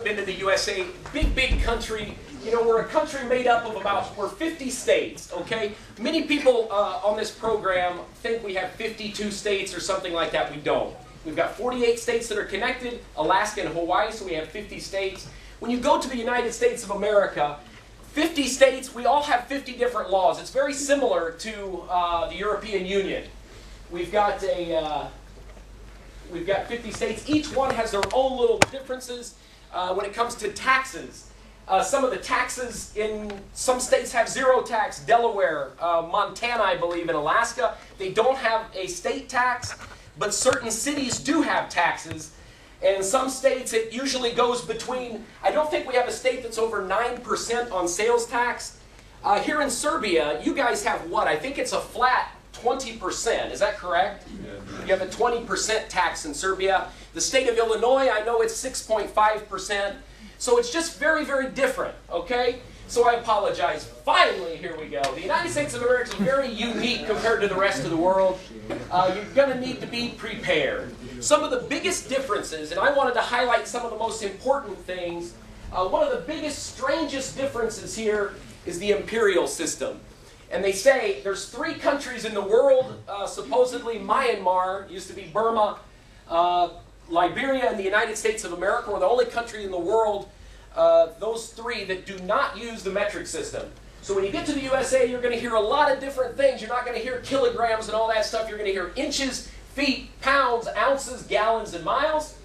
Been to the USA, big country. You know, we're a country made up of we're 50 states, okay? Many people on this program think we have 52 states or something like that. We don't. We've got 48 states that are connected, Alaska and Hawaii, so we have 50 states. When you go to the United States of America, 50 states, we all have 50 different laws. It's very similar to the European Union. We've got 50 states. Each one has their own little differences. When it comes to taxes, some of the taxes in some states have zero tax. Delaware, Montana, I believe, and Alaska, they don't have a state tax, but certain cities do have taxes. And some states, it usually goes between, I don't think we have a state that's over 9% on sales tax. Here in Serbia, you guys have what? I think it's a flat 20%. Is that correct? Yeah. You have a 20% tax in Serbia. The state of Illinois, I know it's 6.5%. So it's just very different, okay? So I apologize. Finally, here we go. The United States of America is very unique compared to the rest of the world. You're going to need to be prepared. Some of the biggest differences, and I wanted to highlight some of the most important things. One of the biggest, strangest differences here is the imperial system. And they say there's 3 countries in the world, supposedly Myanmar, used to be Burma, Liberia, and the United States of America were the only country in the world, those 3 that do not use the metric system. So when you get to the USA, you're going to hear a lot of different things. You're not going to hear kilograms and all that stuff. You're going to hear inches, feet, pounds, ounces, gallons, and miles.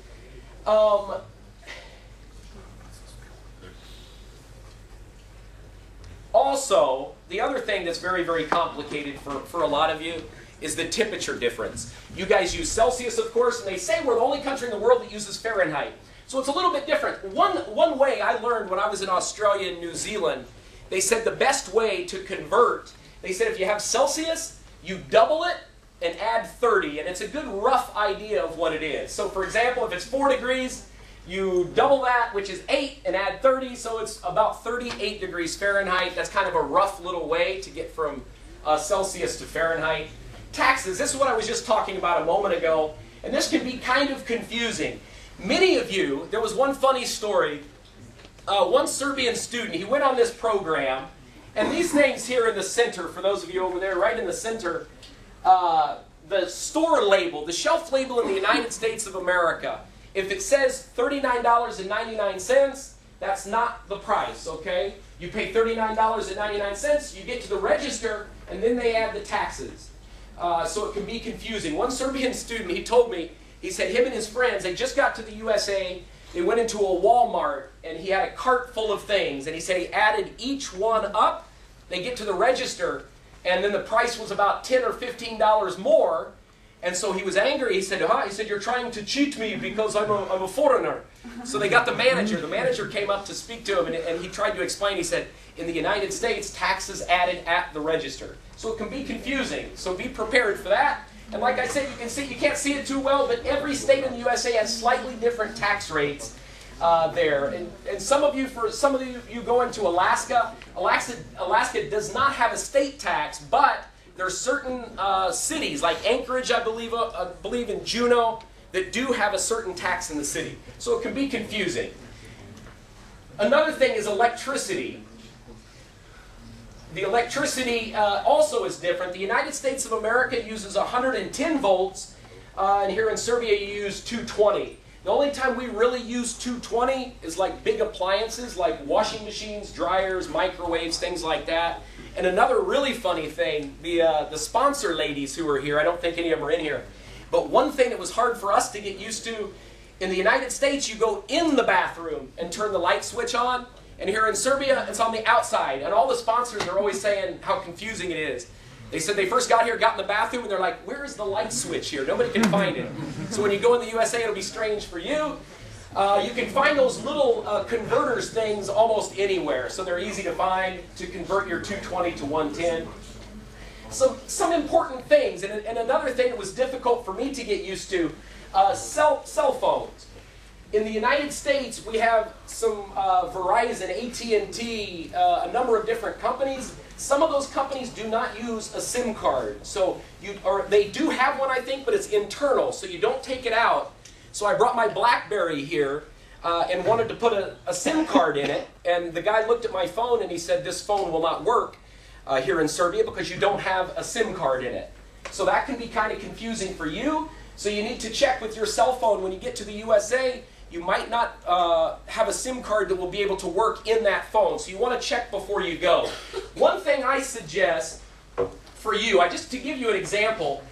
Also, the other thing that's very complicated for a lot of you is the temperature difference. You guys use Celsius, of course, and they say we're the only country in the world that uses Fahrenheit. So it's a little bit different. One way I learned when I was in Australia and New Zealand, they said the best way to convert, they said if you have Celsius, you double it and add 30, and it's a good rough idea of what it is. So for example, if it's 4 degrees, you double that, which is 8, and add 30, so it's about 38 degrees Fahrenheit. That's kind of a rough little way to get from Celsius to Fahrenheit. Taxes, this is what I was just talking about a moment ago, and this can be kind of confusing. Many of you, there was one funny story. One Serbian student, he went on this program, and these things here in the center, for those of you over there, right in the center, the store label, the shelf label in the United States of America, if it says $39.99, that's not the price, okay? You pay $39.99, you get to the register, and then they add the taxes. So it can be confusing. One Serbian student, he told me, he said him and his friends, they just got to the USA, they went into a Walmart, and he had a cart full of things, and he said he added each one up, they get to the register, and then the price was about $10 or $15 more, and so he was angry. He said, you're trying to cheat me because I'm a foreigner. So they got the manager. The manager came up to speak to him, and he tried to explain. He said, in the United States, taxes added at the register. So it can be confusing. So be prepared for that. And like I said, you can't see it too well, but every state in the USA has slightly different tax rates there. And some of you go into Alaska. Alaska does not have a state tax, but there are certain cities, like Anchorage, I believe in Juneau, that do have a certain tax in the city. So it can be confusing. Another thing is electricity. The electricity also is different. The United States of America uses 110 volts, and here in Serbia you use 220. The only time we really use 220 is like big appliances, like washing machines, dryers, microwaves, things like that. And another really funny thing, the sponsor ladies who are here, I don't think any of them are in here, but one thing that was hard for us to get used to, in the United States you go in the bathroom and turn the light switch on, and here in Serbia it's on the outside, and all the sponsors are always saying how confusing it is. They said they first got here, got in the bathroom, and they're like, where is the light switch here? Nobody can find it. So when you go in the USA, it'll be strange for you. You can find those little converters things almost anywhere, so they're easy to find to convert your 220 to 110. Some important things, and another thing that was difficult for me to get used to, cell phones. In the United States, we have some Verizon, AT&T, a number of different companies. Some of those companies do not use a SIM card. So they do have one, I think, but it's internal, so you don't take it out. So I brought my BlackBerry here. and wanted to put a SIM card in it. And the guy looked at my phone and he said, this phone will not work here in Serbia because you don't have a SIM card in it. So that can be kind of confusing for you. So you need to check with your cell phone when you get to the USA. You might not have a SIM card that will be able to work in that phone. So you want to check before you go. One thing I suggest for you, just to give you an example,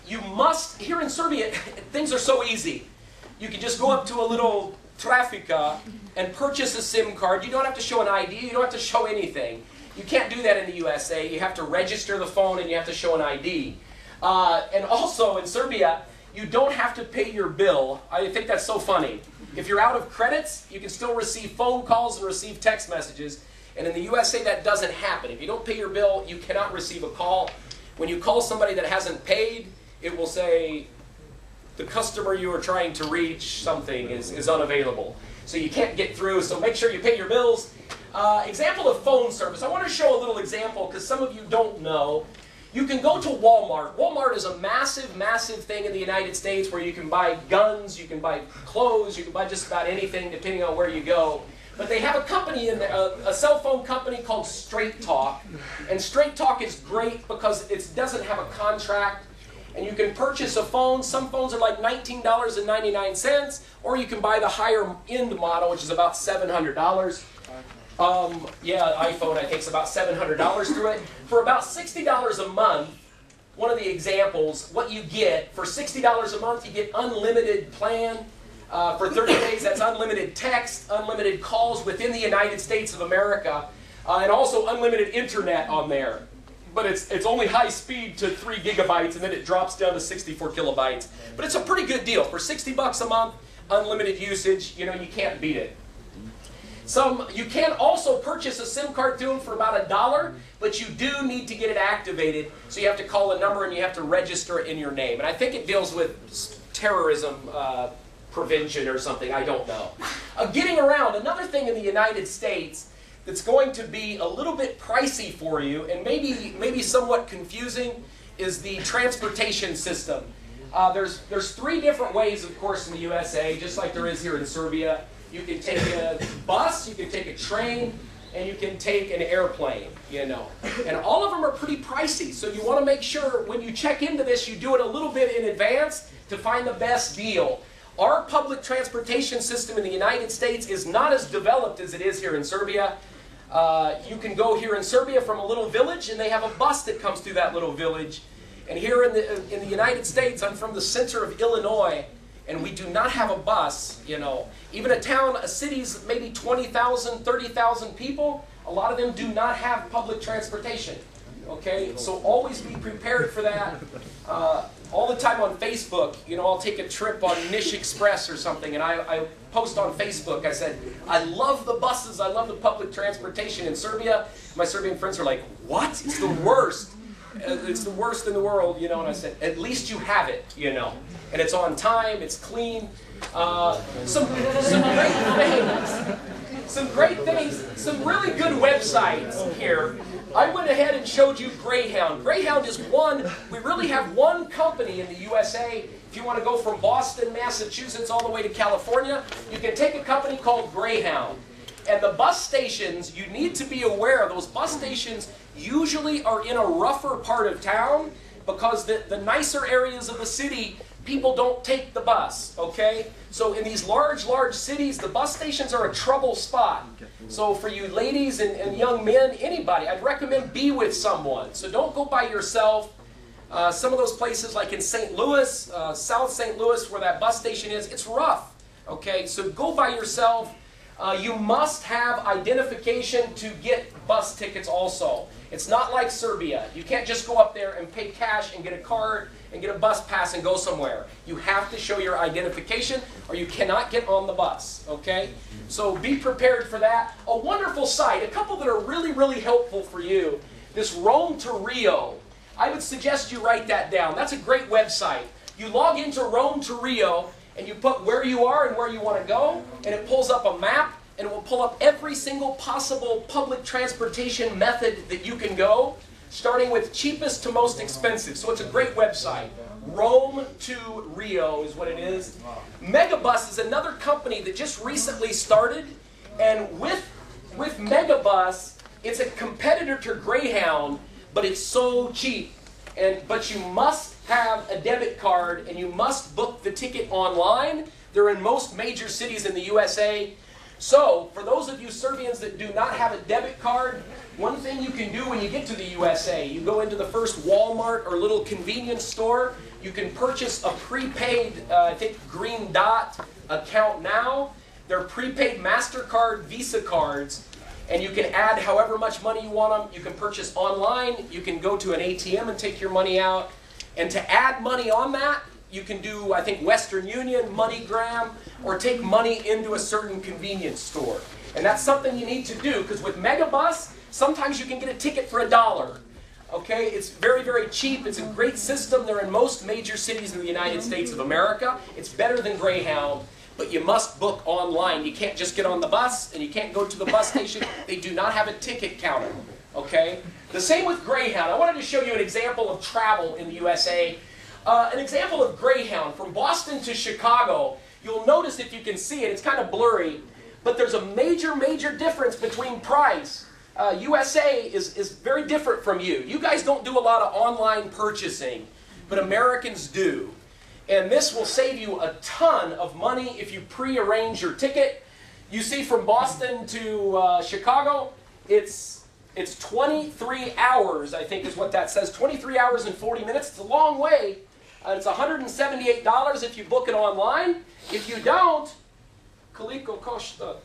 you must, here in Serbia, things are so easy. You can just go up to a little trafika and purchase a SIM card. You don't have to show an ID. You don't have to show anything. You can't do that in the USA. You have to register the phone and you have to show an ID. And also in Serbia, you don't have to pay your bill. I think that's so funny. If you're out of credits, you can still receive phone calls and receive text messages. And in the USA, that doesn't happen. If you don't pay your bill, you cannot receive a call. When you call somebody that hasn't paid, it will say, the customer you are trying to reach something is unavailable. So you can't get through, so make sure you pay your bills. Example of phone service. I want to show a little example because some of you don't know. You can go to Walmart. Walmart is a massive, massive thing in the United States where you can buy guns, you can buy clothes, you can buy just about anything depending on where you go. But they have a company in there, a cell phone company called Straight Talk. And Straight Talk is great because it doesn't have a contract. And you can purchase a phone. Some phones are like $19.99, or you can buy the higher end model, which is about $700. Yeah, iPhone, I think, is about $700 through it. For about $60 a month, one of the examples, what you get, for $60 a month, you get unlimited plan. For 30 days, that's unlimited text, unlimited calls within the United States of America, and also unlimited internet on there. But it's only high speed to 3 gigabytes, and then it drops down to 64 kilobytes. But it's a pretty good deal. For 60 bucks a month, unlimited usage, you know, you can't beat it. You can also purchase a SIM card through them for about $1, but you do need to get it activated. So you have to call a number and you have to register it in your name. And I think it deals with terrorism prevention or something. I don't know. Getting around, another thing in the United States that's going to be a little bit pricey for you and maybe somewhat confusing is the transportation system. There's 3 different ways, of course, in the USA, just like there is here in Serbia. You can take a bus, you can take a train, and you can take an airplane, you know. And all of them are pretty pricey, so you want to make sure when you check into this, you do it a little bit in advance to find the best deal. Our public transportation system in the United States is not as developed as it is here in Serbia. You can go here in Serbia from a little village, and they have a bus that comes through that little village. And here in the United States, I'm from the center of Illinois, and we do not have a bus, you know. Even a city's maybe 20,000, 30,000 people, a lot of them do not have public transportation, okay? So always be prepared for that. All the time on Facebook, you know, I'll take a trip on Nish Express or something, and I post on Facebook, I said, I love the buses, I love the public transportation in Serbia. My Serbian friends are like, what? It's the worst. It's the worst in the world, you know, and I said, at least you have it, you know. And it's on time, it's clean. Some great things, some really good websites here. I went ahead and showed you Greyhound. Greyhound is we really have one company in the USA. If you want to go from Boston, Massachusetts, all the way to California, you can take a company called Greyhound. And the bus stations, you need to be aware, those bus stations usually are in a rougher part of town because the nicer areas of the city, people don't take the bus, okay? So in these large, large cities, the bus stations are a trouble spot. So for you ladies and young men, anybody, I'd recommend be with someone. So don't go by yourself. Some of those places like in St. Louis, South St. Louis, where that bus station is, it's rough, okay? So go by yourself. You must have identification to get bus tickets also. It's not like Serbia. You can't just go up there and pay cash and get a card and get a bus pass and go somewhere. You have to show your identification or you cannot get on the bus, okay? So be prepared for that. A wonderful site, a couple that are really, really helpful for you. This Rome to Rio. I would suggest you write that down. That's a great website. You log into Rome to Rio and you put where you are and where you want to go, and it pulls up a map, and it will pull up every single possible public transportation method that you can go, starting with cheapest to most expensive. So it's a great website. Rome to Rio is what it is. Megabus is another company that just recently started, and with Megabus, it's a competitor to Greyhound, but it's so cheap. But you must have a debit card, and you must book the ticket online. They're in most major cities in the USA. So, for those of you Serbians that do not have a debit card, one thing you can do when you get to the USA, you go into the first Walmart or little convenience store, you can purchase a prepaid, I think, Green Dot account now. They're prepaid MasterCard, Visa cards, and you can add however much money you want them. You can purchase online, you can go to an ATM and take your money out. And to add money on that, you can do, I think, Western Union, MoneyGram, or take money into a certain convenience store. And that's something you need to do, because with Megabus, sometimes you can get a ticket for $1. Okay, it's very, very cheap. It's a great system. They're in most major cities in the United States of America. It's better than Greyhound, but you must book online. You can't just get on the bus, and you can't go to the bus station. They do not have a ticket counter. Okay? The same with Greyhound. I wanted to show you an example of travel in the USA. An example of Greyhound from Boston to Chicago. You'll notice, if you can see it, it's kind of blurry, but there's a major, major difference between price. USA is very different from you. You guys don't do a lot of online purchasing, but Americans do. And this will save you a ton of money if you pre-arrange your ticket. You see, from Boston to Chicago, it's 23 hours, I think is what that says. 23 hours and 40 minutes. It's a long way. It's $178 if you book it online. If you don't, koliko košta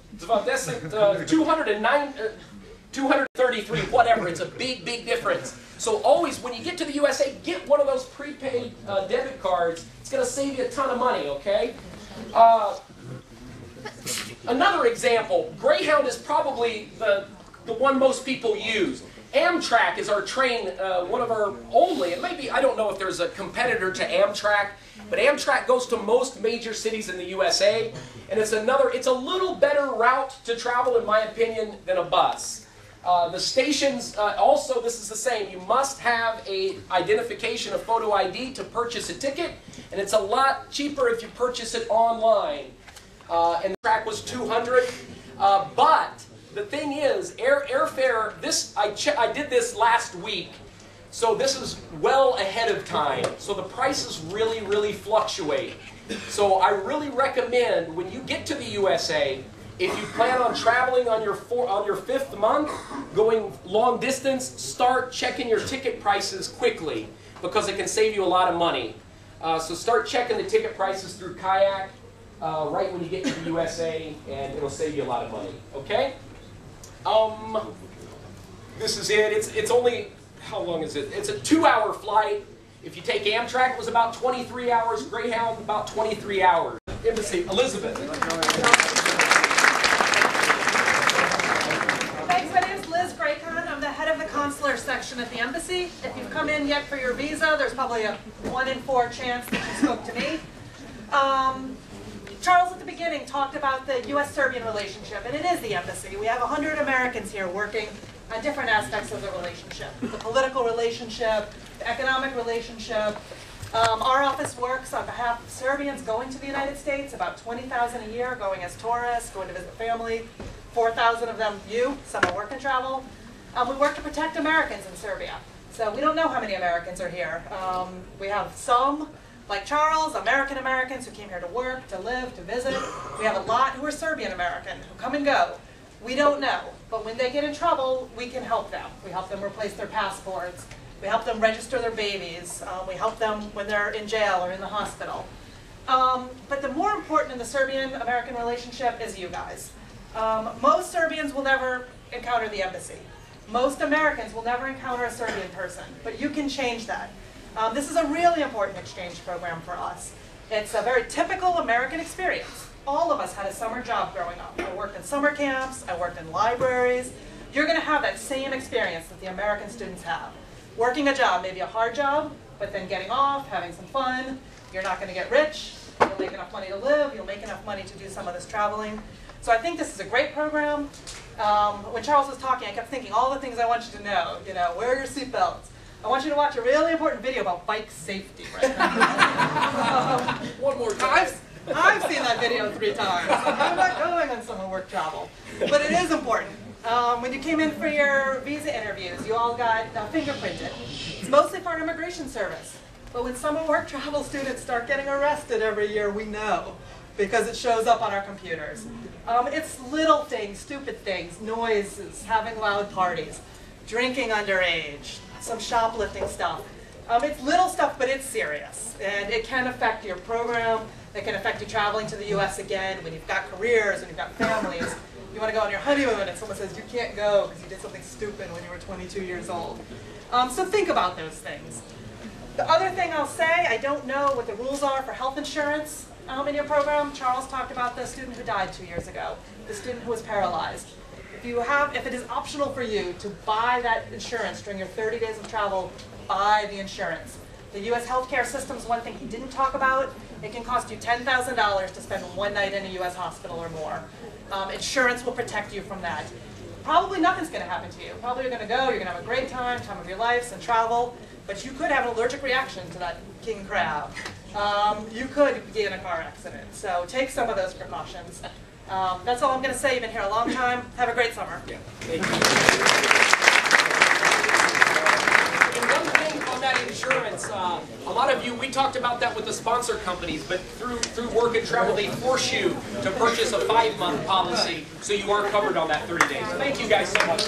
233, whatever. It's a big, big difference. So always, when you get to the USA, get one of those prepaid debit cards. It's going to save you a ton of money, okay? Another example, Greyhound is probably the one most people use. Amtrak is our train, one of our only, and maybe, I don't know if there's a competitor to Amtrak, but Amtrak goes to most major cities in the USA, and it's a little better route to travel, in my opinion, than a bus. The stations, also, this is the same. You must have an identification, a photo ID, to purchase a ticket, and it's a lot cheaper if you purchase it online. And the track was $200, but the thing is, airfare, I did this last week, so this is well ahead of time. So the prices really, really fluctuate. So I really recommend, when you get to the USA, if you plan on traveling on your 5th month, going long distance, start checking your ticket prices quickly, because it can save you a lot of money. So start checking the ticket prices through Kayak right when you get to the USA, and it'll save you a lot of money. Okay? This is it. It's only, how long is it? It's a 2-hour flight. If you take Amtrak, it was about 23 hours. Greyhound, about 23 hours. Embassy, Elizabeth. Thanks, my name is Liz Graycon. I'm the head of the consular section at the embassy. If you've come in yet for your visa, there's probably a 1 in 4 chance that you spoke to me. Charles at the beginning talked about the U.S.-Serbian relationship, and it is the embassy. We have 100 Americans here working on different aspects of the relationship. The political relationship, the economic relationship. Our office works on behalf of Serbians going to the United States, about 20,000 a year, going as tourists, going to visit family. 4,000 of them some are work and travel. We work to protect Americans in Serbia. So we don't know how many Americans are here. We have some, like Charles, American Americans who came here to work, to live, to visit. We have a lot who are Serbian American, who come and go. We don't know, but when they get in trouble, we can help them. We help them replace their passports. We help them register their babies. We help them when they're in jail or in the hospital. But the more important in the Serbian-American relationship is you guys. Most Serbians will never encounter the embassy. Most Americans will never encounter a Serbian person, but you can change that. This is a really important exchange program for us. It's a very typical American experience. All of us had a summer job growing up. I worked in summer camps, I worked in libraries. You're going to have that same experience that the American students have. Working a job, maybe a hard job, but then getting off, having some fun. You're not going to get rich. You'll make enough money to live. You'll make enough money to do some of this traveling. So I think this is a great program. When Charles was talking, I kept thinking all the things I want you to know. You know, wear your seatbelts. I want you to watch a really important video about bike safety right now. One more time. I've seen that video 3 times. I'm not going on summer work travel. But it is important. When you came in for your visa interviews, you all got fingerprinted. It's mostly for an immigration service. But when summer work travel students start getting arrested every year, we know, because it shows up on our computers. It's little things, stupid things, noises, having loud parties, drinking underage, some shoplifting stuff. It's little stuff, but it's serious. And it can affect your program. It can affect you traveling to the US again when you've got careers, when you've got families. You want to go on your honeymoon and someone says you can't go because you did something stupid when you were 22 years old. So think about those things. The other thing I'll say, I don't know what the rules are for health insurance in your program. Charles talked about the student who died 2 years ago, the student who was paralyzed. If it is optional for you to buy that insurance during your 30 days of travel, buy the insurance. The US healthcare system is one thing he didn't talk about. It can cost you $10,000 to spend 1 night in a US hospital or more. Insurance will protect you from that. Probably nothing's going to happen to you. Probably you're going to go, you're going to have a great time of your life, and travel, but you could have an allergic reaction to that king crab. You could be in a car accident, so take some of those precautions. That's all I'm going to say. You've been here a long time. Have a great summer. Yeah. Thank you. And one thing on that insurance, a lot of you, we talked about that with the sponsor companies, but through work and travel, they force you to purchase a 5-month policy so you are covered on that 30 days. Thank you guys so much.